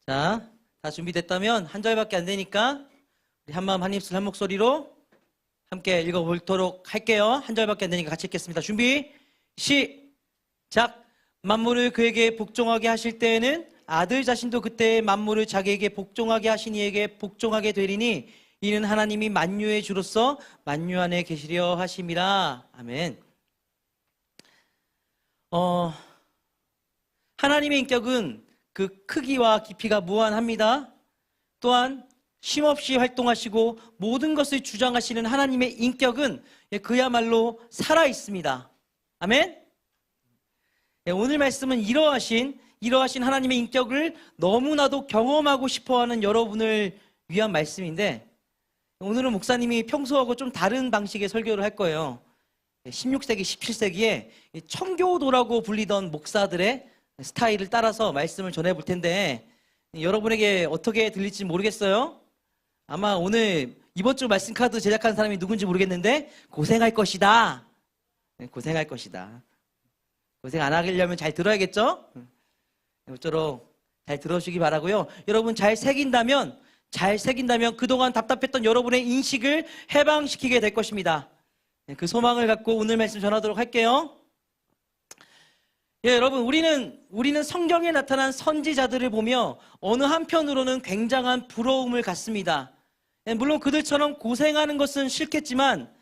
자, 다 준비됐다면 한 절밖에 안 되니까 우리 한마음 한입술 한 목소리로 함께 읽어보도록 할게요. 한 절밖에 안 되니까 같이 읽겠습니다. 준비, 시작! 만물을 그에게 복종하게 하실 때에는 아들 자신도 그때 만물을 자기에게 복종하게 하신 이에게 복종하게 되리니 이는 하나님이 만유의 주로서 만유 안에 계시려 하심이라. 아멘. 하나님의 인격은 그 크기와 깊이가 무한합니다. 또한 쉼없이 활동하시고 모든 것을 주장하시는 하나님의 인격은 그야말로 살아있습니다. 아멘. 오늘 말씀은 이러하신 하나님의 인격을 너무나도 경험하고 싶어하는 여러분을 위한 말씀인데, 오늘은 목사님이 평소하고 좀 다른 방식의 설교를 할 거예요. 16세기, 17세기에 청교도라고 불리던 목사들의 스타일을 따라서 말씀을 전해볼 텐데, 여러분에게 어떻게 들릴지 모르겠어요. 아마 오늘 이번 주 말씀 카드 제작한 사람이 누군지 모르겠는데 고생할 것이다. 고생할 것이다. 고생 안 하려면 잘 들어야겠죠? 모쪼록 잘 들어주시기 바라고요. 여러분 잘 새긴다면 그동안 답답했던 여러분의 인식을 해방시키게 될 것입니다. 그 소망을 갖고 오늘 말씀 전하도록 할게요. 여러분 우리는 성경에 나타난 선지자들을 보며 어느 한편으로는 굉장한 부러움을 갖습니다. 물론 그들처럼 고생하는 것은 싫겠지만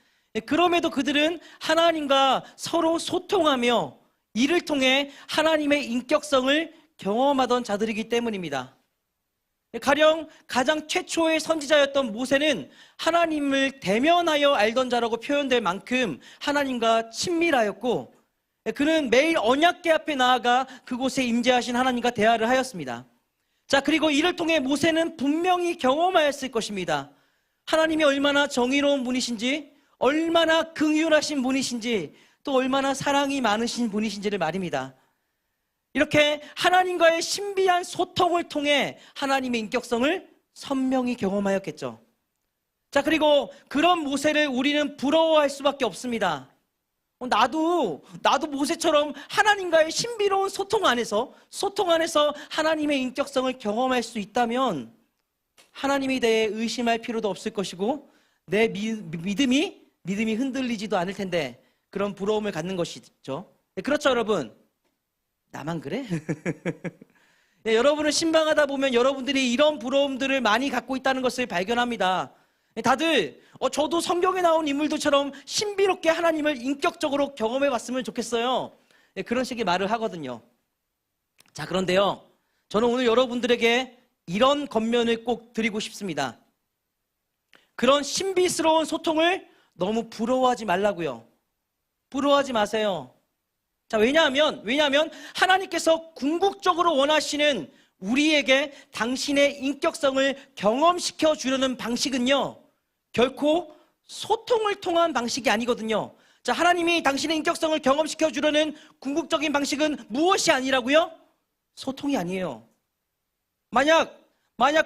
그럼에도 그들은 하나님과 서로 소통하며 이를 통해 하나님의 인격성을 경험하던 자들이기 때문입니다. 가령 가장 최초의 선지자였던 모세는 하나님을 대면하여 알던 자라고 표현될 만큼 하나님과 친밀하였고, 그는 매일 언약궤 앞에 나아가 그곳에 임재하신 하나님과 대화를 하였습니다. 자, 그리고 이를 통해 모세는 분명히 경험하였을 것입니다. 하나님이 얼마나 정의로운 분이신지, 얼마나 긍휼하신 분이신지, 또 얼마나 사랑이 많으신 분이신지를 말입니다. 이렇게 하나님과의 신비한 소통을 통해 하나님의 인격성을 선명히 경험하였겠죠. 자, 그리고 그런 모세를 우리는 부러워할 수밖에 없습니다. 나도 모세처럼 하나님과의 신비로운 소통 안에서 하나님의 인격성을 경험할 수 있다면 하나님에 대해 의심할 필요도 없을 것이고 내 믿음이 흔들리지도 않을 텐데, 그런 부러움을 갖는 것이죠. 그렇죠, 여러분? 나만 그래? 여러분을 신방하다 보면 여러분들이 이런 부러움들을 많이 갖고 있다는 것을 발견합니다. 다들 저도 성경에 나온 인물들처럼 신비롭게 하나님을 인격적으로 경험해 봤으면 좋겠어요. 그런 식의 말을 하거든요. 자, 그런데요, 저는 오늘 여러분들에게 이런 권면을 꼭 드리고 싶습니다. 그런 신비스러운 소통을 너무 부러워하지 말라고요. 부러워하지 마세요. 자, 왜냐하면 하나님께서 궁극적으로 원하시는 우리에게 당신의 인격성을 경험시켜 주려는 방식은요, 결코 소통을 통한 방식이 아니거든요. 자, 하나님이 당신의 인격성을 경험시켜 주려는 궁극적인 방식은 무엇이 아니라고요? 소통이 아니에요. 만약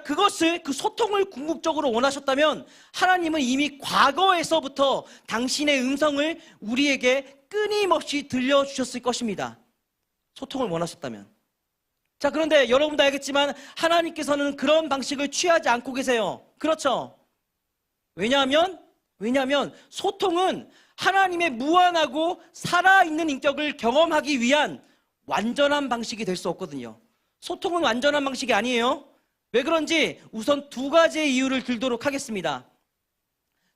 그 소통을 궁극적으로 원하셨다면 하나님은 이미 과거에서부터 당신의 음성을 우리에게 끊임없이 들려주셨을 것입니다. 소통을 원하셨다면. 자, 그런데 여러분도 알겠지만 하나님께서는 그런 방식을 취하지 않고 계세요. 그렇죠? 왜냐하면 소통은 하나님의 무한하고 살아있는 인격을 경험하기 위한 완전한 방식이 될 수 없거든요. 소통은 완전한 방식이 아니에요. 왜 그런지 우선 두 가지의 이유를 들도록 하겠습니다.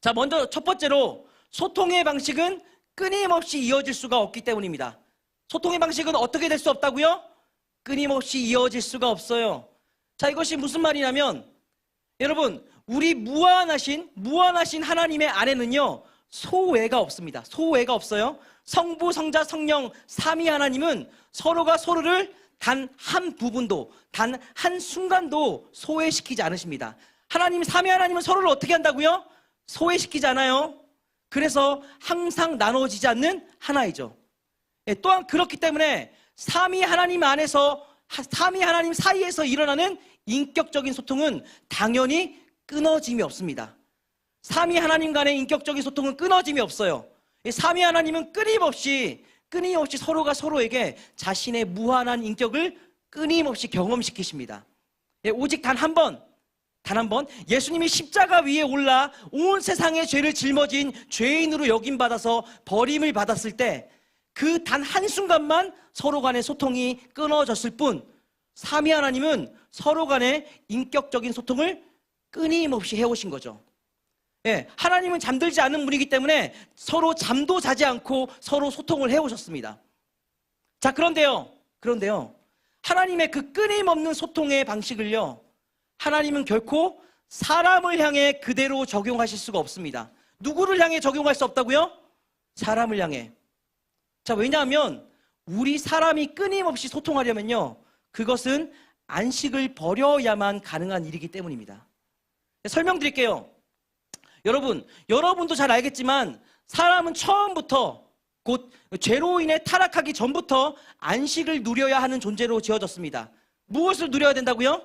자, 먼저 첫 번째로 소통의 방식은 끊임없이 이어질 수가 없기 때문입니다. 소통의 방식은 어떻게 될 수 없다고요? 끊임없이 이어질 수가 없어요. 자, 이것이 무슨 말이냐면, 여러분, 우리 무한하신 하나님의 안에는요, 소외가 없습니다. 소외가 없어요. 성부, 성자, 성령 삼위 하나님은 서로가 서로를 단 한 부분도, 단 한 순간도 소외시키지 않으십니다. 삼위 하나님은 서로를 어떻게 한다고요? 소외시키지 않아요. 그래서 항상 나눠지지 않는 하나이죠. 또한 그렇기 때문에 삼위 하나님 사이에서 일어나는 인격적인 소통은 당연히 끊어짐이 없습니다. 삼위 하나님 간의 인격적인 소통은 끊어짐이 없어요. 삼위 하나님은 끊임없이 서로가 서로에게 자신의 무한한 인격을 끊임없이 경험시키십니다. 예, 오직 단 한 번 예수님이 십자가 위에 올라 온 세상의 죄를 짊어진 죄인으로 여김받아서 버림을 받았을 때 그 단 한순간만 서로 간의 소통이 끊어졌을 뿐 삼위 하나님은 서로 간의 인격적인 소통을 끊임없이 해오신 거죠. 예, 하나님은 잠들지 않는 분이기 때문에 서로 잠도 자지 않고 서로 소통을 해오셨습니다. 자, 그런데요. 하나님의 그 끊임없는 소통의 방식을요, 하나님은 결코 사람을 향해 그대로 적용하실 수가 없습니다. 누구를 향해 적용할 수 없다고요? 사람을 향해. 자, 왜냐하면 우리 사람이 끊임없이 소통하려면요, 그것은 안식을 버려야만 가능한 일이기 때문입니다. 설명드릴게요. 여러분도 잘 알겠지만 사람은 처음부터 곧 죄로 인해 타락하기 전부터 안식을 누려야 하는 존재로 지어졌습니다. 무엇을 누려야 된다고요?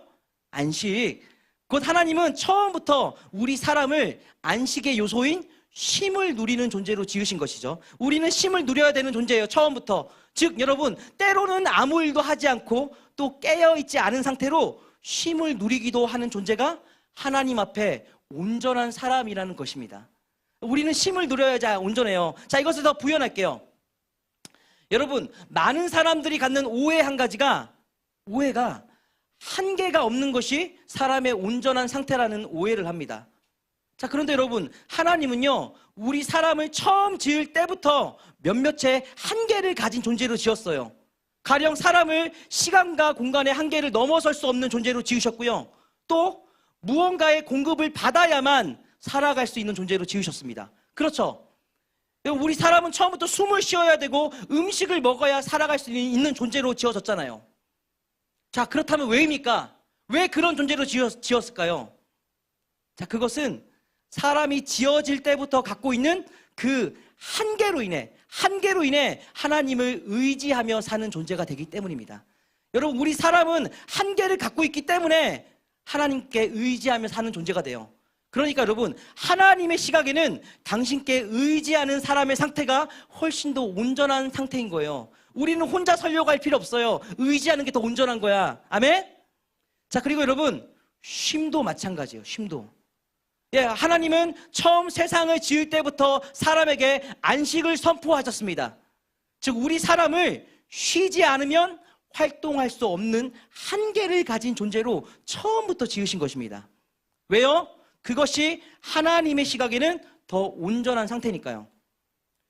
안식. 곧 하나님은 처음부터 우리 사람을 안식의 요소인 쉼을 누리는 존재로 지으신 것이죠. 우리는 쉼을 누려야 되는 존재예요, 처음부터. 즉 여러분, 때로는 아무 일도 하지 않고 또 깨어있지 않은 상태로 쉼을 누리기도 하는 존재가 하나님 앞에 온전한 사람이라는 것입니다. 우리는 쉼을 누려야지 온전해요. 자, 이것을 더 부연할게요. 여러분, 많은 사람들이 갖는 오해 한 가지가, 오해가 한계가 없는 것이 사람의 온전한 상태라는 오해를 합니다. 자, 그런데 여러분, 하나님은요, 우리 사람을 처음 지을 때부터 몇몇의 한계를 가진 존재로 지었어요. 가령 사람을 시간과 공간의 한계를 넘어설 수 없는 존재로 지으셨고요, 또 무언가의 공급을 받아야만 살아갈 수 있는 존재로 지으셨습니다. 그렇죠? 우리 사람은 처음부터 숨을 쉬어야 되고 음식을 먹어야 살아갈 수 있는 존재로 지어졌잖아요. 자, 그렇다면 왜입니까? 왜 그런 존재로 지었을까요? 자, 그것은 사람이 지어질 때부터 갖고 있는 그 한계로 인해 하나님을 의지하며 사는 존재가 되기 때문입니다. 여러분, 우리 사람은 한계를 갖고 있기 때문에 하나님께 의지하며 사는 존재가 돼요. 그러니까 여러분, 하나님의 시각에는 당신께 의지하는 사람의 상태가 훨씬 더 온전한 상태인 거예요. 우리는 혼자 살려고 할 필요 없어요. 의지하는 게 더 온전한 거야. 아멘? 자, 그리고 여러분, 쉼도 마찬가지예요. 쉼도. 예, 하나님은 처음 세상을 지을 때부터 사람에게 안식을 선포하셨습니다. 즉, 우리 사람을 쉬지 않으면 활동할 수 없는 한계를 가진 존재로 처음부터 지으신 것입니다. 왜요? 그것이 하나님의 시각에는 더 온전한 상태니까요.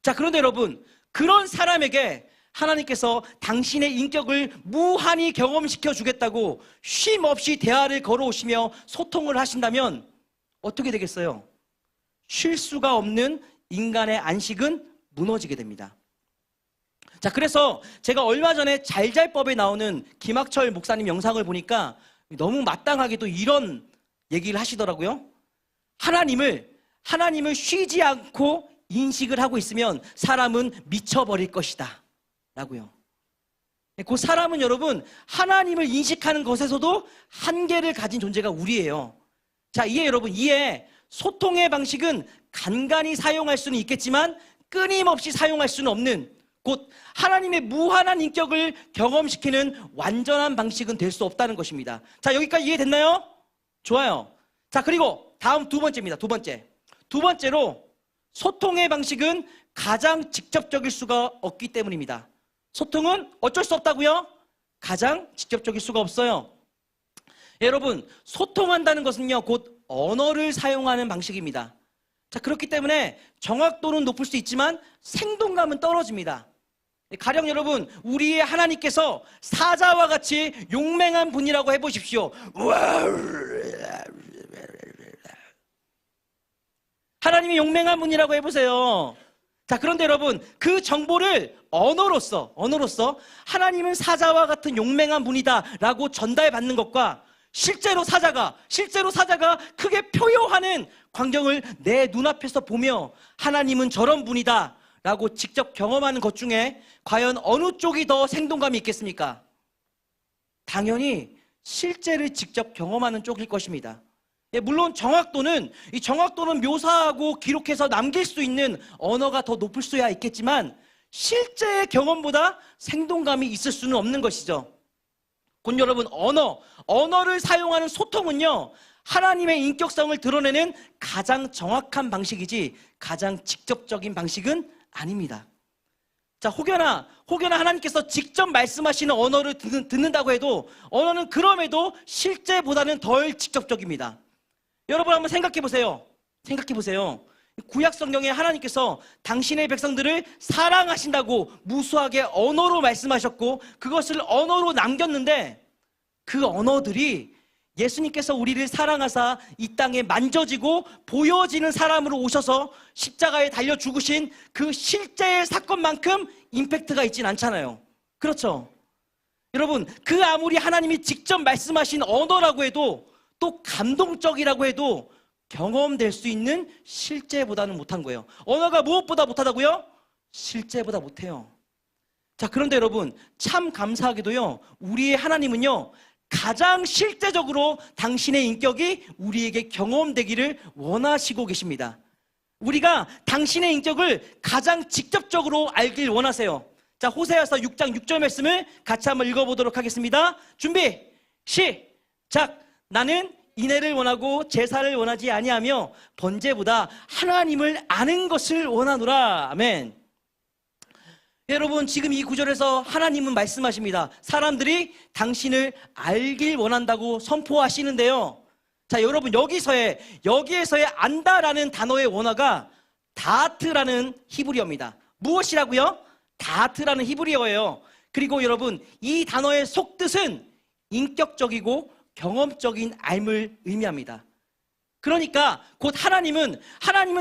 자, 그런데 여러분, 그런 사람에게 하나님께서 당신의 인격을 무한히 경험시켜 주겠다고 쉼 없이 대화를 걸어오시며 소통을 하신다면 어떻게 되겠어요? 쉴 수가 없는 인간의 안식은 무너지게 됩니다. 자, 그래서 제가 얼마 전에 잘잘법에 나오는 김학철 목사님 영상을 보니까 너무 마땅하게도 이런 얘기를 하시더라고요. 하나님을 쉬지 않고 인식을 하고 있으면 사람은 미쳐버릴 것이다 라고요. 그 사람은 여러분, 하나님을 인식하는 것에서도 한계를 가진 존재가 우리예요. 자, 이에 소통의 방식은 간간히 사용할 수는 있겠지만 끊임없이 사용할 수는 없는, 곧 하나님의 무한한 인격을 경험시키는 완전한 방식은 될 수 없다는 것입니다. 자, 여기까지 이해됐나요? 좋아요. 자, 그리고 다음 두 번째입니다. 두 번째로 소통의 방식은 가장 직접적일 수가 없기 때문입니다. 소통은 어쩔 수 없다고요? 가장 직접적일 수가 없어요. 여러분, 소통한다는 것은요, 곧 언어를 사용하는 방식입니다. 자, 그렇기 때문에 정확도는 높을 수 있지만 생동감은 떨어집니다. 가령 여러분, 우리의 하나님께서 사자와 같이 용맹한 분이라고 해보십시오. 하나님이 용맹한 분이라고 해보세요. 자, 그런데 여러분, 그 정보를 언어로서 하나님은 사자와 같은 용맹한 분이다 라고 전달받는 것과 실제로 사자가 크게 표효하는 광경을 내 눈앞에서 보며 하나님은 저런 분이다 라고 직접 경험하는 것 중에 과연 어느 쪽이 더 생동감이 있겠습니까? 당연히 실제를 직접 경험하는 쪽일 것입니다. 예, 물론 정확도는 묘사하고 기록해서 남길 수 있는 언어가 더 높을 수야 있겠지만 실제의 경험보다 생동감이 있을 수는 없는 것이죠. 곧 여러분, 언어를 사용하는 소통은요, 하나님의 인격성을 드러내는 가장 정확한 방식이지 가장 직접적인 방식은 아닙니다. 자, 혹여나 하나님께서 직접 말씀하시는 언어를 듣는다고 해도 언어는 그럼에도 실제보다는 덜 직접적입니다. 여러분 한번 생각해 보세요. 구약 성경에 하나님께서 당신의 백성들을 사랑하신다고 무수하게 언어로 말씀하셨고 그것을 언어로 남겼는데 그 언어들이 예수님께서 우리를 사랑하사 이 땅에 만져지고 보여지는 사람으로 오셔서 십자가에 달려 죽으신 그 실제의 사건만큼 임팩트가 있진 않잖아요. 그렇죠? 여러분, 그 아무리 하나님이 직접 말씀하신 언어라고 해도 또 감동적이라고 해도 경험될 수 있는 실제보다는 못한 거예요. 언어가 무엇보다 못하다고요? 실제보다 못해요. 자, 그런데 여러분, 참 감사하게도요, 우리의 하나님은요, 가장 실제적으로 당신의 인격이 우리에게 경험되기를 원하시고 계십니다. 우리가 당신의 인격을 가장 직접적으로 알길 원하세요. 자, 호세아서 6장 6절 말씀을 같이 한번 읽어보도록 하겠습니다. 준비, 시작. 나는 인애를 원하고 제사를 원하지 아니하며 번제보다 하나님을 아는 것을 원하노라. 아멘. 여러분, 지금 이 구절에서 하나님은 말씀하십니다. 사람들이 당신을 알길 원한다고 선포하시는데요. 자, 여러분, 여기에서의 안다라는 단어의 원어가 다트라는 히브리어입니다. 무엇이라고요? 다트라는 히브리어예요. 그리고 여러분, 이 단어의 속뜻은 인격적이고 경험적인 알을 의미합니다. 그러니까 곧 하나님은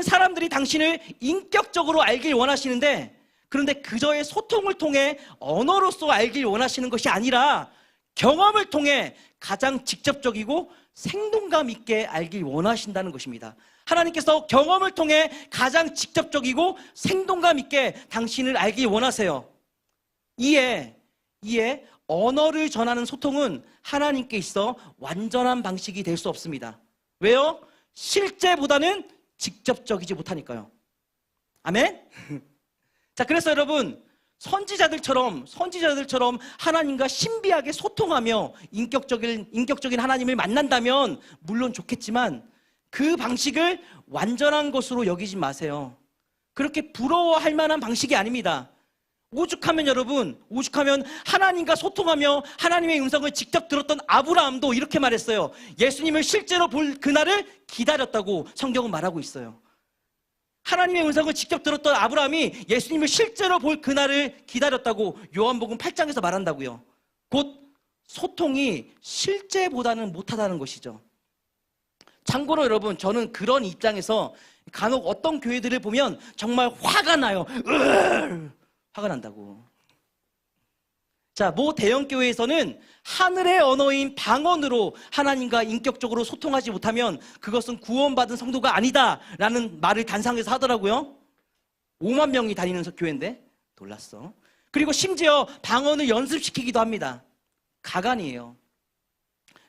사람들이 당신을 인격적으로 알길 원하시는데, 그런데 그저의 소통을 통해 언어로서 알길 원하시는 것이 아니라 경험을 통해 가장 직접적이고 생동감 있게 알길 원하신다는 것입니다. 하나님께서 경험을 통해 가장 직접적이고 생동감 있게 당신을 알길 원하세요. 이에 언어를 전하는 소통은 하나님께 있어 완전한 방식이 될 수 없습니다. 왜요? 실제보다는 직접적이지 못하니까요. 아멘? 자, 그래서 여러분, 선지자들처럼 하나님과 신비하게 소통하며 인격적인 하나님을 만난다면 물론 좋겠지만 그 방식을 완전한 것으로 여기지 마세요. 그렇게 부러워할 만한 방식이 아닙니다. 오죽하면 하나님과 소통하며 하나님의 음성을 직접 들었던 아브라함도 이렇게 말했어요. 예수님을 실제로 볼 그날을 기다렸다고 성경은 말하고 있어요. 하나님의 음성을 직접 들었던 아브라함이 예수님을 실제로 볼 그날을 기다렸다고 요한복음 8장에서 말한다고요. 곧 소통이 실제보다는 못하다는 것이죠. 참고로 여러분, 저는 그런 입장에서 간혹 어떤 교회들을 보면 정말 화가 나요. 화가 난다고. 자, 모 대형교회에서는 하늘의 언어인 방언으로 하나님과 인격적으로 소통하지 못하면 그것은 구원받은 성도가 아니다라는 말을 단상에서 하더라고요. 5만 명이 다니는 교회인데 놀랐어. 그리고 심지어 방언을 연습시키기도 합니다. 가관이에요.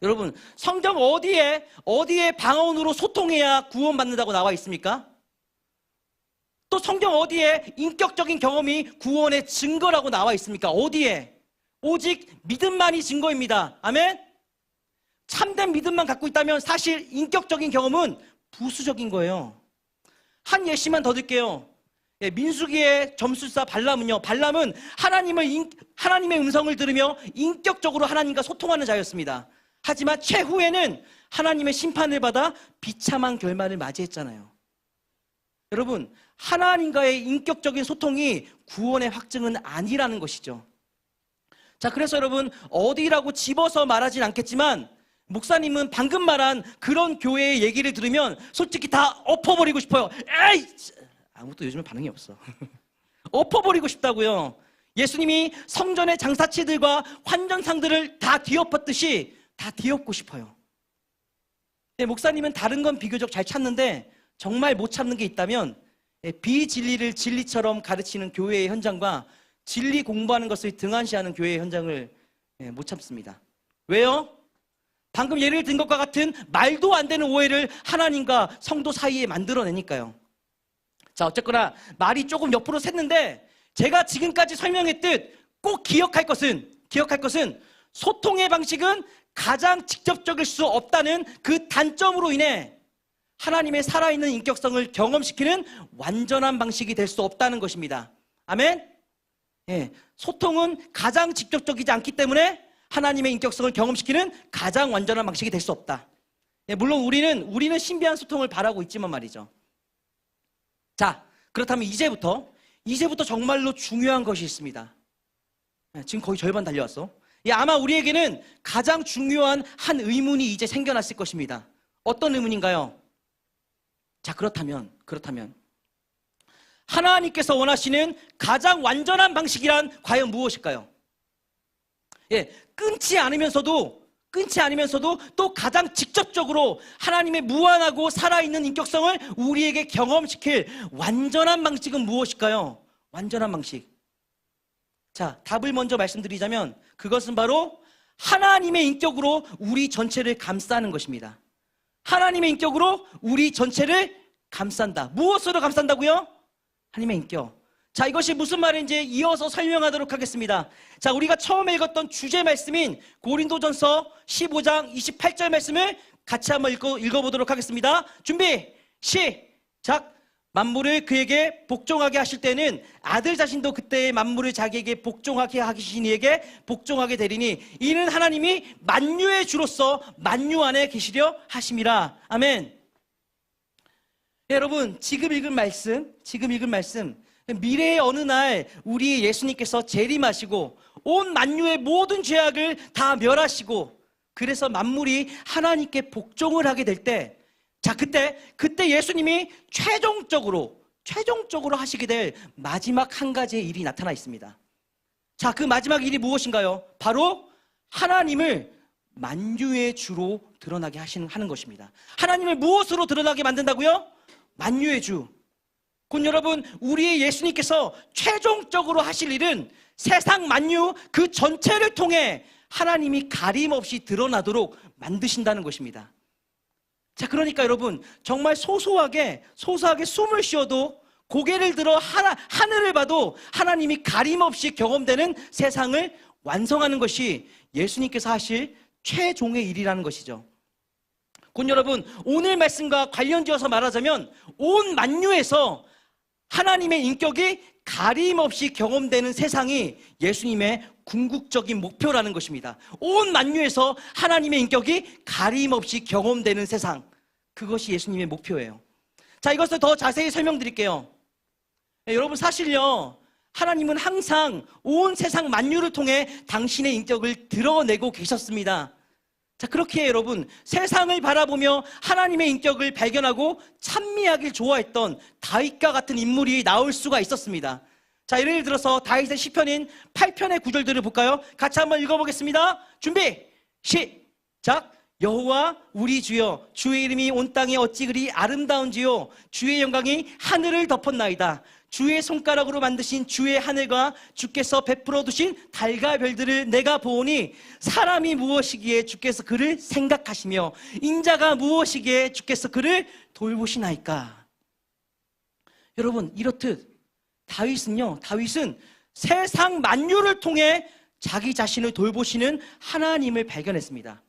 여러분, 성경 어디에 방언으로 소통해야 구원받는다고 나와 있습니까? 또 성경 어디에 인격적인 경험이 구원의 증거라고 나와 있습니까? 어디에? 오직 믿음만이 증거입니다. 아멘? 참된 믿음만 갖고 있다면 사실 인격적인 경험은 부수적인 거예요. 한 예시만 더 들게요. 민수기의 점술사 발람은요, 발람은 하나님의 음성을 들으며 인격적으로 하나님과 소통하는 자였습니다. 하지만 최후에는 하나님의 심판을 받아 비참한 결말을 맞이했잖아요. 여러분, 하나님과의 인격적인 소통이 구원의 확증은 아니라는 것이죠. 자, 그래서 여러분, 어디라고 집어서 말하진 않겠지만 목사님은 방금 말한 그런 교회의 얘기를 들으면 솔직히 다 엎어버리고 싶어요. 에이! 아무것도 요즘은 반응이 없어. 엎어버리고 싶다고요. 예수님이 성전의 장사치들과 환전상들을 다 뒤엎었듯이 다 뒤엎고 싶어요. 목사님은 다른 건 비교적 잘 찾는데 정말 못 참는 게 있다면 비진리를 진리처럼 가르치는 교회의 현장과 진리 공부하는 것을 등한시하는 교회의 현장을 못 참습니다. 왜요? 방금 예를 든 것과 같은 말도 안 되는 오해를 하나님과 성도 사이에 만들어내니까요. 자, 어쨌거나 말이 조금 옆으로 샜는데 제가 지금까지 설명했듯 꼭 기억할 것은 소통의 방식은 가장 직접적일 수 없다는 그 단점으로 인해 하나님의 살아있는 인격성을 경험시키는 완전한 방식이 될 수 없다는 것입니다. 아멘? 예, 소통은 가장 직접적이지 않기 때문에 하나님의 인격성을 경험시키는 가장 완전한 방식이 될 수 없다. 예, 물론 우리는 신비한 소통을 바라고 있지만 말이죠. 자, 그렇다면 이제부터 정말로 중요한 것이 있습니다. 예, 지금 거의 절반 달려왔어. 예, 아마 우리에게는 가장 중요한 한 의문이 이제 생겨났을 것입니다. 어떤 의문인가요? 자, 그렇다면 하나님께서 원하시는 가장 완전한 방식이란 과연 무엇일까요? 예, 끊지 않으면서도 또 가장 직접적으로 하나님의 무한하고 살아있는 인격성을 우리에게 경험시킬 완전한 방식은 무엇일까요? 완전한 방식. 자, 답을 먼저 말씀드리자면 그것은 바로 하나님의 인격으로 우리 전체를 감싸는 것입니다. 하나님의 인격으로 우리 전체를 감싼다. 무엇으로 감싼다고요? 하나님의 인격. 자, 이것이 무슨 말인지 이어서 설명하도록 하겠습니다. 자, 우리가 처음에 읽었던 주제 말씀인 고린도전서 15장 28절 말씀을 같이 한번 읽어보도록 하겠습니다. 준비, 시작! 만물을 그에게 복종하게 하실 때는 아들 자신도 그때의 만물을 자기에게 복종하게 하신 이에게 복종하게 되리니 이는 하나님이 만유의 주로서 만유 안에 계시려 하심이라. 아멘. 여러분, 지금 읽은 말씀 미래의 어느 날 우리 예수님께서 재림하시고 온 만유의 모든 죄악을 다 멸하시고 그래서 만물이 하나님께 복종을 하게 될 때, 자, 그때 예수님이 최종적으로 하시게 될 마지막 한 가지의 일이 나타나 있습니다. 자, 그 마지막 일이 무엇인가요? 바로 하나님을 만유의 주로 드러나게 하는 것입니다. 하나님을 무엇으로 드러나게 만든다고요? 만유의 주. 곧 여러분, 우리의 예수님께서 최종적으로 하실 일은 세상 만유 그 전체를 통해 하나님이 가림없이 드러나도록 만드신다는 것입니다. 자, 그러니까 여러분, 정말 소소하게 숨을 쉬어도 고개를 들어 하늘을 봐도 하나님이 가림없이 경험되는 세상을 완성하는 것이 예수님께서 하실 최종의 일이라는 것이죠. 곧 여러분, 오늘 말씀과 관련지어서 말하자면 온 만유에서 하나님의 인격이 가림없이 경험되는 세상이 예수님의 궁극적인 목표라는 것입니다. 온 만유에서 하나님의 인격이 가림없이 경험되는 세상, 그것이 예수님의 목표예요. 자, 이것을 더 자세히 설명드릴게요. 네, 여러분, 사실요, 하나님은 항상 온 세상 만유를 통해 당신의 인격을 드러내고 계셨습니다. 자, 그렇게 여러분, 세상을 바라보며 하나님의 인격을 발견하고 찬미하길 좋아했던 다윗과 같은 인물이 나올 수가 있었습니다. 자, 예를 들어서 다윗의 시편인 8편의 구절들을 볼까요? 같이 한번 읽어보겠습니다. 준비, 시작! 여호와 우리 주여, 주의 이름이 온 땅에 어찌 그리 아름다운지요, 주의 영광이 하늘을 덮었나이다. 주의 손가락으로 만드신 주의 하늘과 주께서 베풀어 두신 달과 별들을 내가 보오니 사람이 무엇이기에 주께서 그를 생각하시며 인자가 무엇이기에 주께서 그를 돌보시나이까. 여러분, 이렇듯 다윗은 세상 만유를 통해 자기 자신을 돌보시는 하나님을 발견했습니다.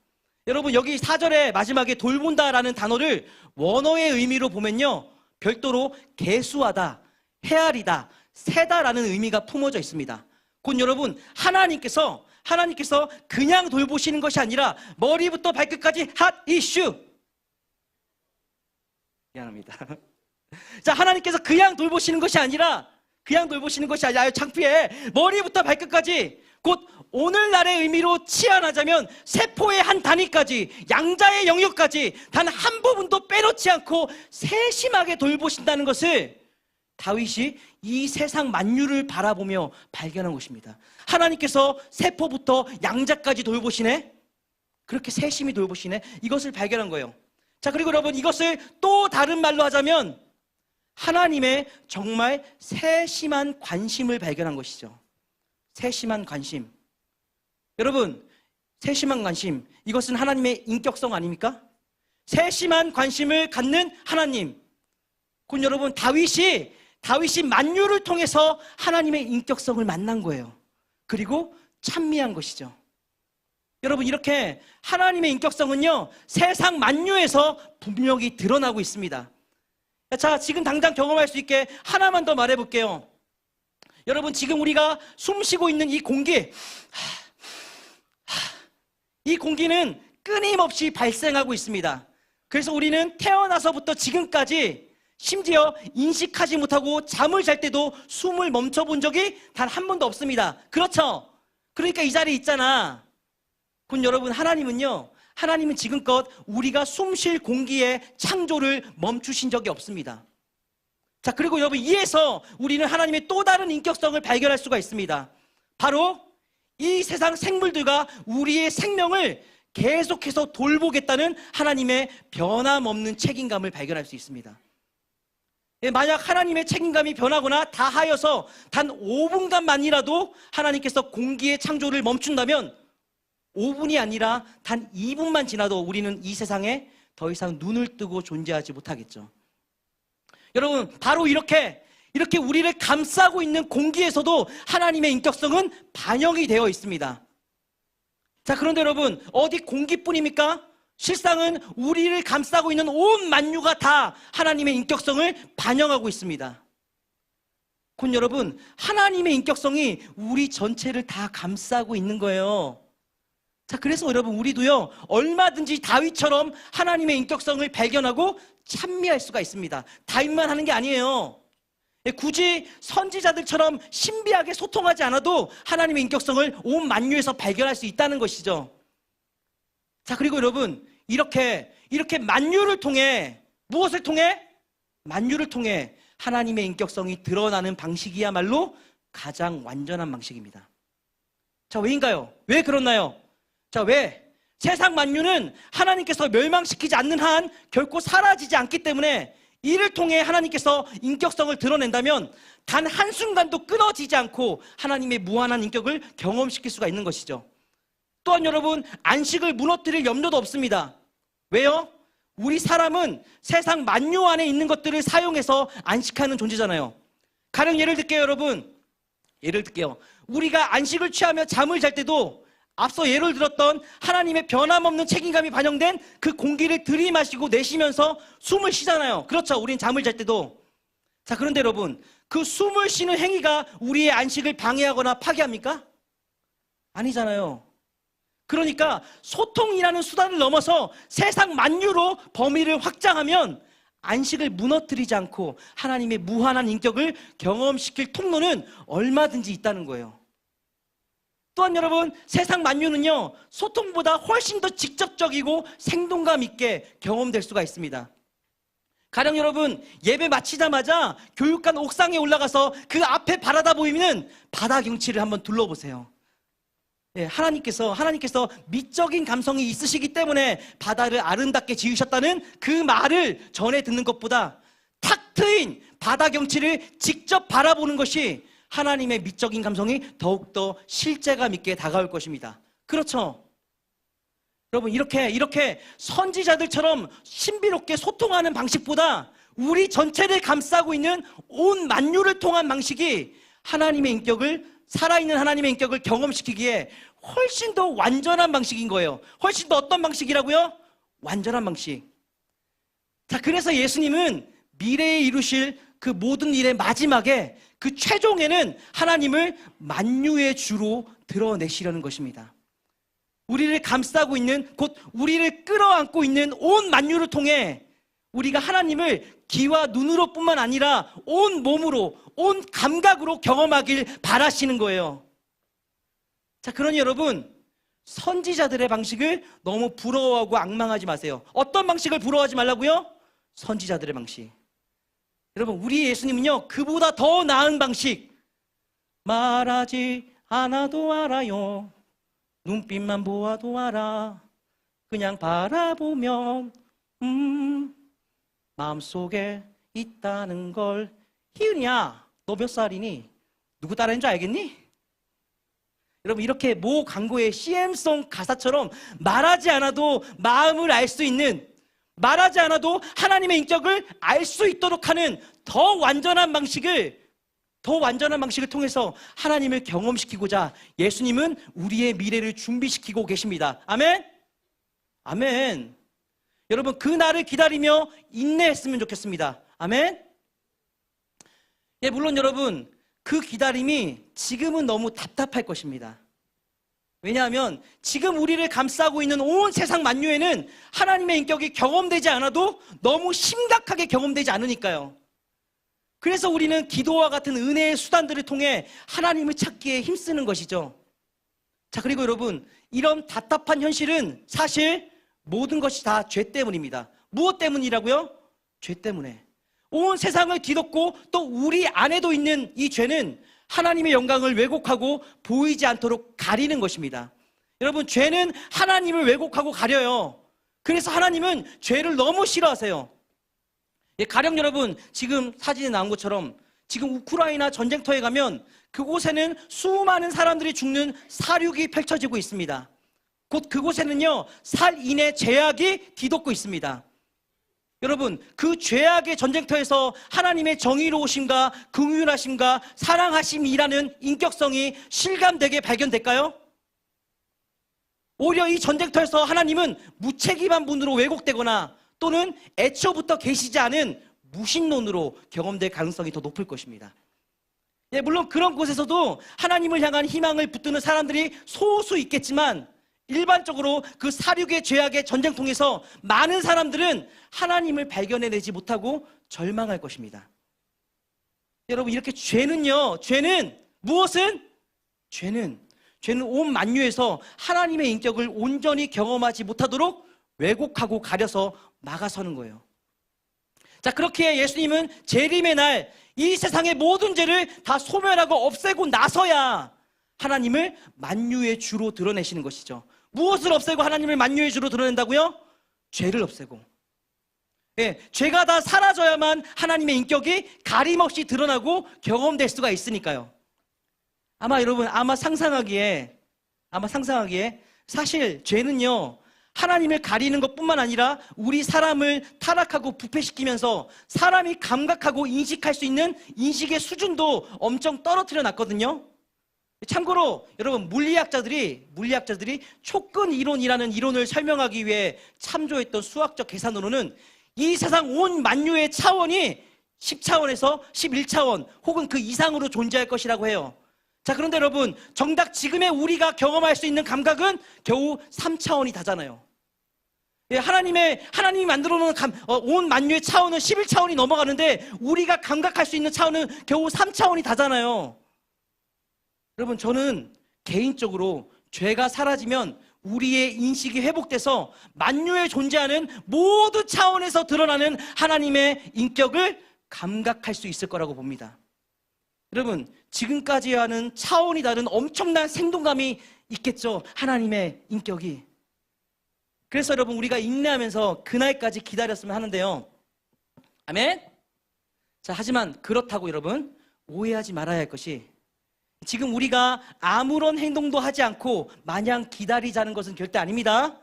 여러분, 여기 4절의 마지막에 돌본다라는 단어를 원어의 의미로 보면요, 별도로 계수하다, 헤아리다, 세다라는 의미가 품어져 있습니다. 곧 여러분, 하나님께서 그냥 돌보시는 것이 아니라 머리부터 발끝까지 핫 이슈. 미안합니다. 자, 하나님께서 그냥 돌보시는 것이 아니라 창피해. 머리부터 발끝까지, 곧 오늘날의 의미로 치환하자면 세포의 한 단위까지, 양자의 영역까지 단 한 부분도 빼놓지 않고 세심하게 돌보신다는 것을 다윗이 이 세상 만유를 바라보며 발견한 것입니다. 하나님께서 세포부터 양자까지 돌보시네? 그렇게 세심히 돌보시네? 이것을 발견한 거예요. 자, 그리고 여러분, 이것을 또 다른 말로 하자면 하나님의 정말 세심한 관심을 발견한 것이죠. 세심한 관심. 여러분, 세심한 관심, 이것은 하나님의 인격성 아닙니까? 세심한 관심을 갖는 하나님. 곧 여러분, 다윗이 만유를 통해서 하나님의 인격성을 만난 거예요. 그리고 찬미한 것이죠. 여러분, 이렇게 하나님의 인격성은요, 세상 만유에서 분명히 드러나고 있습니다. 자, 지금 당장 경험할 수 있게 하나만 더 말해 볼게요. 여러분, 지금 우리가 숨 쉬고 있는 이 공기, 이 공기는 끊임없이 발생하고 있습니다. 그래서 우리는 태어나서부터 지금까지 심지어 인식하지 못하고 잠을 잘 때도 숨을 멈춰본 적이 단 한 번도 없습니다. 그렇죠? 그러니까 이 자리에 있잖아. 그럼 여러분, 하나님은 지금껏 우리가 숨 쉴 공기의 창조를 멈추신 적이 없습니다. 자, 그리고 여러분, 이에서 우리는 하나님의 또 다른 인격성을 발견할 수가 있습니다. 바로 이 세상 생물들과 우리의 생명을 계속해서 돌보겠다는 하나님의 변함없는 책임감을 발견할 수 있습니다. 만약 하나님의 책임감이 변하거나 다하여서 단 5분간만이라도 하나님께서 공기의 창조를 멈춘다면 5분이 아니라 단 2분만 지나도 우리는 이 세상에 더 이상 눈을 뜨고 존재하지 못하겠죠. 여러분, 바로 이렇게 우리를 감싸고 있는 공기에서도 하나님의 인격성은 반영이 되어 있습니다. 자, 그런데 여러분, 어디 공기뿐입니까? 실상은 우리를 감싸고 있는 온 만유가 다 하나님의 인격성을 반영하고 있습니다. 곧 여러분, 하나님의 인격성이 우리 전체를 다 감싸고 있는 거예요. 자, 그래서 여러분, 우리도요, 얼마든지 다윗처럼 하나님의 인격성을 발견하고 찬미할 수가 있습니다. 다윗만 하는 게 아니에요. 굳이 선지자들처럼 신비하게 소통하지 않아도 하나님의 인격성을 온 만유에서 발견할 수 있다는 것이죠. 자, 그리고 여러분, 이렇게 만유를 통해, 무엇을 통해? 만유를 통해 하나님의 인격성이 드러나는 방식이야말로 가장 완전한 방식입니다. 자, 왜인가요? 왜 그렇나요? 자, 왜? 세상 만유는 하나님께서 멸망시키지 않는 한 결코 사라지지 않기 때문에 이를 통해 하나님께서 인격성을 드러낸다면 단 한순간도 끊어지지 않고 하나님의 무한한 인격을 경험시킬 수가 있는 것이죠. 또한 여러분, 안식을 무너뜨릴 염려도 없습니다. 왜요? 우리 사람은 세상 만유 안에 있는 것들을 사용해서 안식하는 존재잖아요. 가령 예를 들게요, 여러분. 예를 들게요. 우리가 안식을 취하며 잠을 잘 때도 앞서 예를 들었던 하나님의 변함없는 책임감이 반영된 그 공기를 들이마시고 내쉬면서 숨을 쉬잖아요. 그렇죠? 우린 잠을 잘 때도. 자, 그런데 여러분, 그 숨을 쉬는 행위가 우리의 안식을 방해하거나 파괴합니까? 아니잖아요. 그러니까 소통이라는 수단을 넘어서 세상 만유로 범위를 확장하면 안식을 무너뜨리지 않고 하나님의 무한한 인격을 경험시킬 통로는 얼마든지 있다는 거예요. 또한 여러분, 세상 만유는요, 소통보다 훨씬 더 직접적이고 생동감 있게 경험될 수가 있습니다. 가령 여러분, 예배 마치자마자 교육관 옥상에 올라가서 그 앞에 바라다 보이는 바다 경치를 한번 둘러보세요. 예, 하나님께서 미적인 감성이 있으시기 때문에 바다를 아름답게 지으셨다는 그 말을 전해 듣는 것보다 탁 트인 바다 경치를 직접 바라보는 것이 하나님의 미적인 감성이 더욱더 실제감 있게 다가올 것입니다. 그렇죠? 여러분, 이렇게 선지자들처럼 신비롭게 소통하는 방식보다 우리 전체를 감싸고 있는 온 만유를 통한 방식이 하나님의 인격을, 살아있는 하나님의 인격을 경험시키기에 훨씬 더 완전한 방식인 거예요. 훨씬 더 어떤 방식이라고요? 완전한 방식. 자, 그래서 예수님은 미래에 이루실 그 모든 일의 마지막에 그 최종에는 하나님을 만유의 주로 드러내시려는 것입니다. 우리를 감싸고 있는, 곧 우리를 끌어안고 있는 온 만유를 통해 우리가 하나님을 귀와 눈으로 뿐만 아니라 온 몸으로, 온 감각으로 경험하길 바라시는 거예요. 자, 그러니 여러분, 선지자들의 방식을 너무 부러워하고 앙망하지 마세요. 어떤 방식을 부러워하지 말라고요? 선지자들의 방식. 여러분, 우리 예수님은요, 그보다 더 나은 방식. 말하지 않아도 알아요. 눈빛만 보아도 알아. 그냥 바라보면 마음속에 있다는 걸. 희은이야, 너 몇 살이니? 누구 따라하는 줄 알겠니? 여러분, 이렇게 모 광고의 CM송 가사처럼 말하지 않아도 마음을 알 수 있는, 말하지 않아도 하나님의 인격을 알 수 있도록 하는 더 완전한 방식을 더 완전한 방식을 통해서 하나님을 경험시키고자 예수님은 우리의 미래를 준비시키고 계십니다. 아멘? 아멘. 여러분, 그 날을 기다리며 인내했으면 좋겠습니다. 아멘? 예, 물론 여러분, 그 기다림이 지금은 너무 답답할 것입니다. 왜냐하면 지금 우리를 감싸고 있는 온 세상 만유에는 하나님의 인격이 경험되지 않아도 너무 심각하게 경험되지 않으니까요. 그래서 우리는 기도와 같은 은혜의 수단들을 통해 하나님을 찾기에 힘쓰는 것이죠. 자, 그리고 여러분, 이런 답답한 현실은 사실 모든 것이 다 죄 때문입니다. 무엇 때문이라고요? 죄 때문에. 온 세상을 뒤덮고 또 우리 안에도 있는 이 죄는 하나님의 영광을 왜곡하고 보이지 않도록 가리는 것입니다. 여러분, 죄는 하나님을 왜곡하고 가려요. 그래서 하나님은 죄를 너무 싫어하세요. 예, 가령 여러분, 지금 사진에 나온 것처럼 지금 우크라이나 전쟁터에 가면 그곳에는 수많은 사람들이 죽는 사륙이 펼쳐지고 있습니다. 곧 그곳에는요, 살인의 죄악이 뒤덮고 있습니다. 여러분, 그 죄악의 전쟁터에서 하나님의 정의로우심과 긍휼하심과 사랑하심이라는 인격성이 실감되게 발견될까요? 오히려 이 전쟁터에서 하나님은 무책임한 분으로 왜곡되거나 또는 애초부터 계시지 않은 무신론으로 경험될 가능성이 더 높을 것입니다. 예, 물론 그런 곳에서도 하나님을 향한 희망을 붙드는 사람들이 소수 있겠지만 일반적으로 그 사륙의 죄악의 전쟁통에서 많은 사람들은 하나님을 발견해내지 못하고 절망할 것입니다. 여러분, 이렇게 죄는 무엇은? 죄는 온 만유에서 하나님의 인격을 온전히 경험하지 못하도록 왜곡하고 가려서 막아서는 거예요. 자, 그렇게 예수님은 재림의 날 이 세상의 모든 죄를 다 소멸하고 없애고 나서야 하나님을 만유의 주로 드러내시는 것이죠. 무엇을 없애고 하나님을 만유의 주로 드러낸다고요? 죄를 없애고. 예, 죄가 다 사라져야만 하나님의 인격이 가림없이 드러나고 경험될 수가 있으니까요. 여러분 상상하기에 사실 죄는요, 하나님을 가리는 것뿐만 아니라 우리 사람을 타락하고 부패시키면서 사람이 감각하고 인식할 수 있는 인식의 수준도 엄청 떨어뜨려 놨거든요. 참고로 여러분, 물리학자들이 촉근 이론이라는 이론을 설명하기 위해 참조했던 수학적 계산으로는 이 세상 온 만유의 차원이 10차원에서 11차원 혹은 그 이상으로 존재할 것이라고 해요. 자, 그런데 여러분, 정작 지금의 우리가 경험할 수 있는 감각은 겨우 3차원이 다잖아요. 예, 하나님이 만들어 놓은 온 만유의 차원은 11차원이 넘어가는데 우리가 감각할 수 있는 차원은 겨우 3차원이 다잖아요. 여러분, 저는 개인적으로 죄가 사라지면 우리의 인식이 회복돼서 만유에 존재하는 모든 차원에서 드러나는 하나님의 인격을 감각할 수 있을 거라고 봅니다. 여러분, 지금까지와는 차원이 다른 엄청난 생동감이 있겠죠, 하나님의 인격이. 그래서 여러분, 우리가 인내하면서 그날까지 기다렸으면 하는데요. 아멘? 자, 하지만 그렇다고 여러분, 오해하지 말아야 할 것이, 지금 우리가 아무런 행동도 하지 않고 마냥 기다리자는 것은 절대 아닙니다.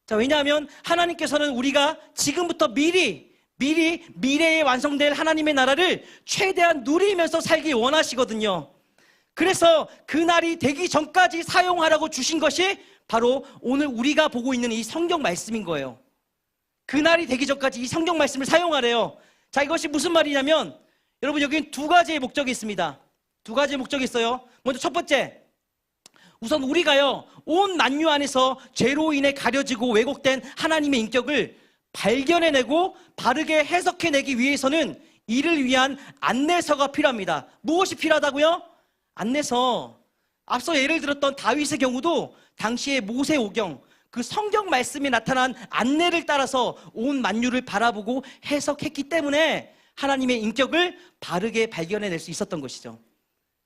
자, 왜냐하면 하나님께서는 우리가 지금부터 미리 미래에 완성될 하나님의 나라를 최대한 누리면서 살기 원하시거든요. 그래서 그날이 되기 전까지 사용하라고 주신 것이 바로 오늘 우리가 보고 있는 이 성경 말씀인 거예요. 그날이 되기 전까지 이 성경 말씀을 사용하래요. 자, 이것이 무슨 말이냐면, 여러분, 여기는 두 가지의 목적이 있습니다. 두 가지의 목적이 있어요. 먼저 첫 번째, 우선 우리가요, 온 만유 안에서 죄로 인해 가려지고 왜곡된 하나님의 인격을 발견해내고 바르게 해석해내기 위해서는 이를 위한 안내서가 필요합니다. 무엇이 필요하다고요? 안내서. 앞서 예를 들었던 다윗의 경우도 당시의 모세오경, 그 성경 말씀에 나타난 안내를 따라서 온 만유를 바라보고 해석했기 때문에 하나님의 인격을 바르게 발견해낼 수 있었던 것이죠.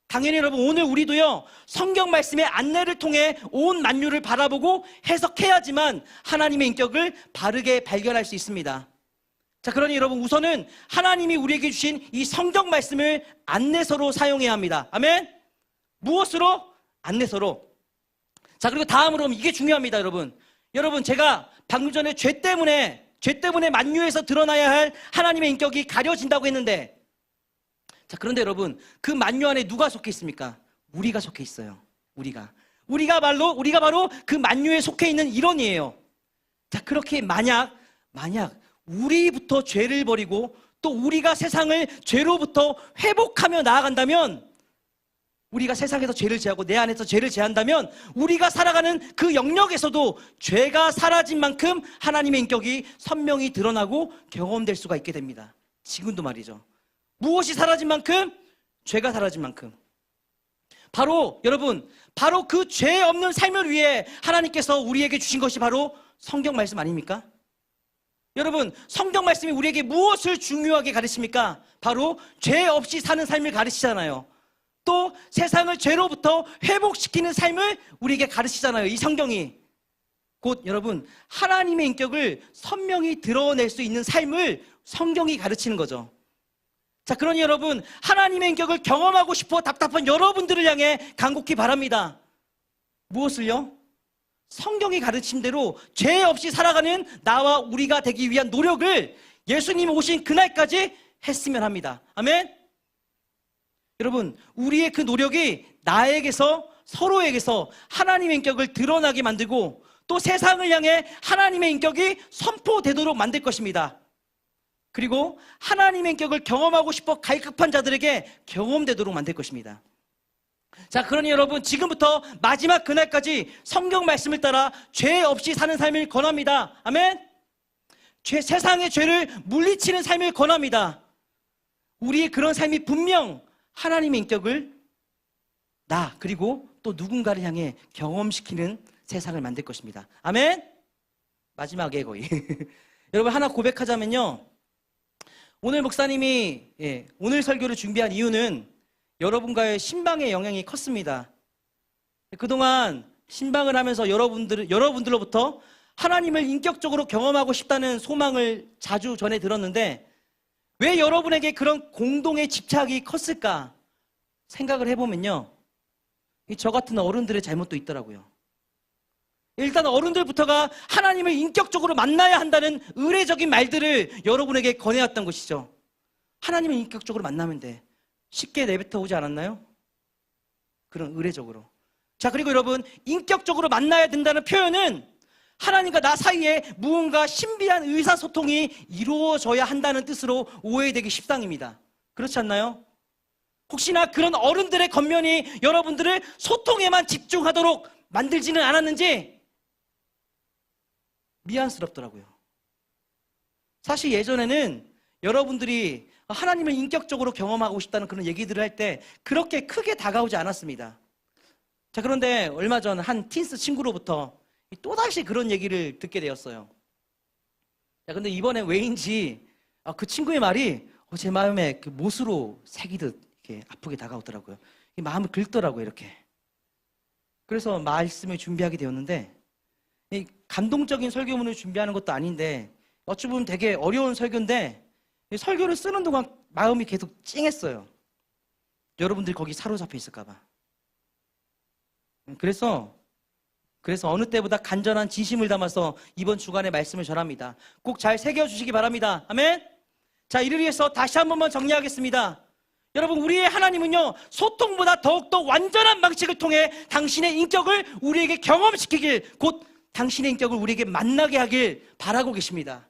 당연히 여러분, 오늘 우리도요, 성경 말씀의 안내를 통해 온 만유를 바라보고 해석해야지만 하나님의 인격을 바르게 발견할 수 있습니다. 자, 그러니 여러분, 우선은 하나님이 우리에게 주신 이 성경 말씀을 안내서로 사용해야 합니다. 아멘? 무엇으로? 안내서로. 자, 그리고 다음으로, 이게 중요합니다, 여러분. 여러분, 제가 방금 전에 죄 때문에 만유에서 드러나야 할 하나님의 인격이 가려진다고 했는데, 자, 그런데 여러분, 그 만유 안에 누가 속해 있습니까? 우리가 속해 있어요. 우리가 바로 그 만유에 속해 있는 일원이에요. 자, 그렇게 만약 우리부터 죄를 버리고 또 우리가 세상을 죄로부터 회복하며 나아간다면, 우리가 세상에서 죄를 제하고 내 안에서 죄를 제한다면 우리가 살아가는 그 영역에서도 죄가 사라진 만큼 하나님의 인격이 선명히 드러나고 경험될 수가 있게 됩니다. 지금도 말이죠. 무엇이 사라진 만큼? 죄가 사라진 만큼. 바로 여러분, 바로 그 죄 없는 삶을 위해 하나님께서 우리에게 주신 것이 바로 성경 말씀 아닙니까? 여러분, 성경 말씀이 우리에게 무엇을 중요하게 가르칩니까? 바로 죄 없이 사는 삶을 가르치잖아요. 또 세상을 죄로부터 회복시키는 삶을 우리에게 가르치잖아요. 이 성경이 곧 여러분, 하나님의 인격을 선명히 드러낼 수 있는 삶을 성경이 가르치는 거죠. 자, 그러니 여러분, 하나님의 인격을 경험하고 싶어 답답한 여러분들을 향해 간곡히 바랍니다. 무엇을요? 성경이 가르친 대로 죄 없이 살아가는 나와 우리가 되기 위한 노력을 예수님이 오신 그날까지 했으면 합니다. 아멘? 여러분, 우리의 그 노력이 나에게서, 서로에게서 하나님의 인격을 드러나게 만들고 또 세상을 향해 하나님의 인격이 선포되도록 만들 것입니다. 그리고 하나님의 인격을 경험하고 싶어 갈급한 자들에게 경험되도록 만들 것입니다. 자, 그러니 여러분, 지금부터 마지막 그날까지 성경 말씀을 따라 죄 없이 사는 삶을 권합니다. 아멘? 세상의 죄를 물리치는 삶을 권합니다. 우리의 그런 삶이 분명 하나님의 인격을 나 그리고 또 누군가를 향해 경험시키는 세상을 만들 것입니다. 아멘? 마지막에 거의 여러분, 하나 고백하자면요, 오늘 목사님이 오늘 설교를 준비한 이유는 여러분과의 신방의 영향이 컸습니다. 그동안 신방을 하면서 여러분들로부터 하나님을 인격적으로 경험하고 싶다는 소망을 자주 전해 들었는데, 왜 여러분에게 그런 공동의 집착이 컸을까 생각을 해보면요, 저 같은 어른들의 잘못도 있더라고요. 일단 어른들부터가 하나님을 인격적으로 만나야 한다는 의례적인 말들을 여러분에게 권해왔던 것이죠. 하나님을 인격적으로 만나면 돼. 쉽게 내뱉어 오지 않았나요? 그런 의례적으로. 자, 그리고 여러분, 인격적으로 만나야 된다는 표현은 하나님과 나 사이에 무언가 신비한 의사소통이 이루어져야 한다는 뜻으로 오해되기 십상입니다. 그렇지 않나요? 혹시나 그런 어른들의 겉면이 여러분들을 소통에만 집중하도록 만들지는 않았는지 미안스럽더라고요. 사실 예전에는 여러분들이 하나님을 인격적으로 경험하고 싶다는 그런 얘기들을 할 때 그렇게 크게 다가오지 않았습니다. 자, 그런데 얼마 전 한 틴스 친구로부터 또다시 그런 얘기를 듣게 되었어요. 자, 근데 이번에 왜인지 그 친구의 말이 제 마음에 그 못으로 새기듯 이렇게 아프게 다가오더라고요. 마음을 긁더라고요, 이렇게. 그래서 말씀을 준비하게 되었는데, 이 감동적인 설교문을 준비하는 것도 아닌데 어찌 보면 되게 어려운 설교인데, 설교를 쓰는 동안 마음이 계속 찡했어요. 여러분들이 거기 사로잡혀 있을까 봐. 그래서 어느 때보다 간절한 진심을 담아서 이번 주간의 말씀을 전합니다. 꼭 잘 새겨주시기 바랍니다. 아멘? 자, 이를 위해서 다시 한 번만 정리하겠습니다. 여러분, 우리의 하나님은요, 소통보다 더욱더 완전한 방식을 통해 당신의 인격을 우리에게 경험시키길, 곧 당신의 인격을 우리에게 만나게 하길 바라고 계십니다.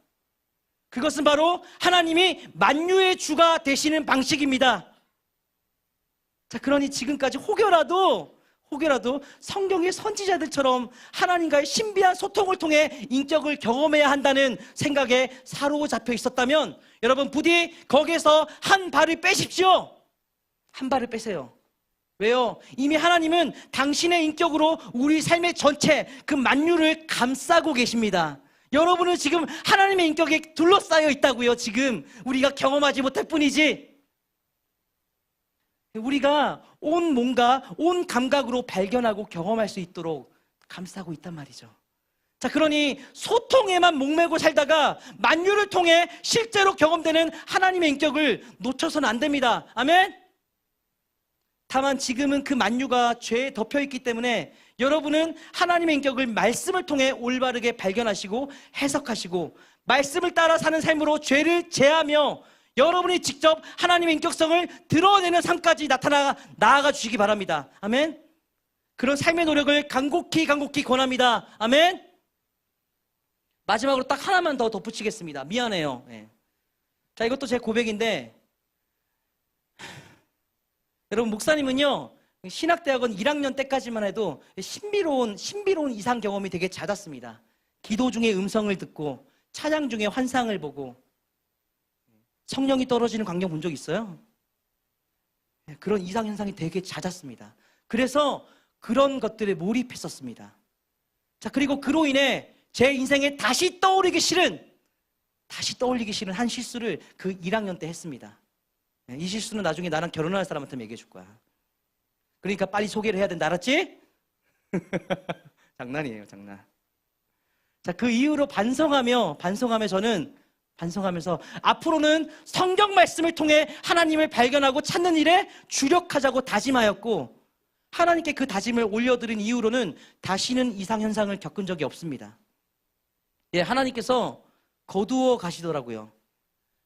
그것은 바로 하나님이 만유의 주가 되시는 방식입니다. 자, 그러니 지금까지 혹여라도 성경의 선지자들처럼 하나님과의 신비한 소통을 통해 인격을 경험해야 한다는 생각에 사로잡혀 있었다면, 여러분, 부디 거기에서 한 발을 빼십시오. 한 발을 빼세요. 왜요? 이미 하나님은 당신의 인격으로 우리 삶의 전체 그 만유를 감싸고 계십니다. 여러분은 지금 하나님의 인격에 둘러싸여 있다고요. 지금 우리가 경험하지 못할 뿐이지. 우리가 온 감각으로 발견하고 경험할 수 있도록 감싸고 있단 말이죠. 자, 그러니 소통에만 목매고 살다가 만유를 통해 실제로 경험되는 하나님의 인격을 놓쳐서는 안 됩니다. 아멘? 다만 지금은 그 만유가 죄에 덮여있기 때문에 여러분은 하나님의 인격을 말씀을 통해 올바르게 발견하시고 해석하시고 말씀을 따라 사는 삶으로 죄를 제하며 여러분이 직접 하나님의 인격성을 드러내는 삶까지 나아가 주시기 바랍니다. 아멘. 그런 삶의 노력을 간곡히 권합니다. 아멘. 마지막으로 딱 하나만 더 덧붙이겠습니다. 미안해요. 네. 자, 이것도 제 고백인데, 여러분, 목사님은요, 신학대학원 1학년 때까지만 해도 신비로운 이상 경험이 되게 잦았습니다. 기도 중에 음성을 듣고, 찬양 중에 환상을 보고, 성령이 떨어지는 광경 본 적 있어요? 그런 이상 현상이 되게 잦았습니다. 그래서 그런 것들에 몰입했었습니다. 자, 그리고 그로 인해 제 인생에 다시 떠올리기 싫은 한 실수를 그 1학년 때 했습니다. 이 실수는 나중에 나랑 결혼할 사람한테 얘기해 줄 거야. 그러니까 빨리 소개를 해야 된다, 알았지? 장난이에요, 장난. 자, 그 이후로 반성하면서 앞으로는 성경 말씀을 통해 하나님을 발견하고 찾는 일에 주력하자고 다짐하였고, 하나님께 그 다짐을 올려드린 이후로는 다시는 이상 현상을 겪은 적이 없습니다. 예, 하나님께서 거두어 가시더라고요.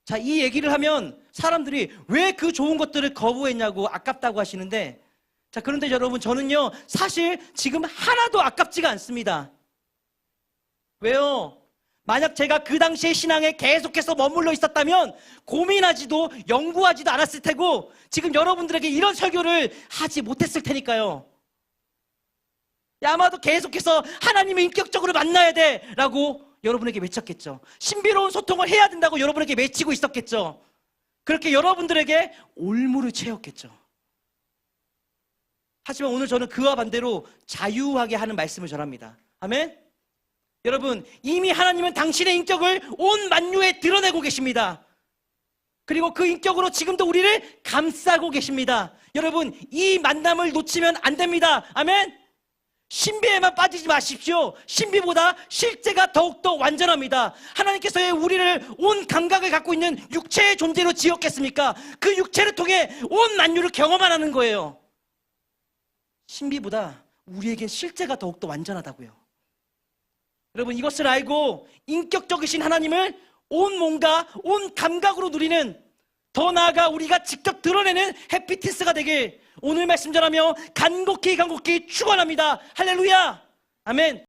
자, 이 얘기를 하면 사람들이 왜 그 좋은 것들을 거부했냐고 아깝다고 하시는데, 자, 그런데 여러분, 저는요, 사실 지금 하나도 아깝지가 않습니다. 왜요? 만약 제가 그 당시의 신앙에 계속해서 머물러 있었다면 고민하지도 연구하지도 않았을 테고, 지금 여러분들에게 이런 설교를 하지 못했을 테니까요. 아마도 계속해서 하나님을 인격적으로 만나야 돼 라고 여러분에게 외쳤겠죠. 신비로운 소통을 해야 된다고 여러분에게 외치고 있었겠죠. 그렇게 여러분들에게 올무를 채웠겠죠. 하지만 오늘 저는 그와 반대로 자유하게 하는 말씀을 전합니다. 아멘? 여러분, 이미 하나님은 당신의 인격을 온 만유에 드러내고 계십니다. 그리고 그 인격으로 지금도 우리를 감싸고 계십니다. 여러분, 이 만남을 놓치면 안 됩니다. 아멘? 신비에만 빠지지 마십시오. 신비보다 실제가 더욱더 완전합니다. 하나님께서 왜 우리를 온 감각을 갖고 있는 육체의 존재로 지었겠습니까? 그 육체를 통해 온 만유를 경험하라는 거예요. 신비보다 우리에게 실제가 더욱더 완전하다고요. 여러분, 이것을 알고 인격적이신 하나님을 온 몸과 온 감각으로 누리는, 더 나아가 우리가 직접 드러내는 해피티스가 되길 오늘 말씀 전하며 간곡히 축원합니다. 할렐루야. 아멘.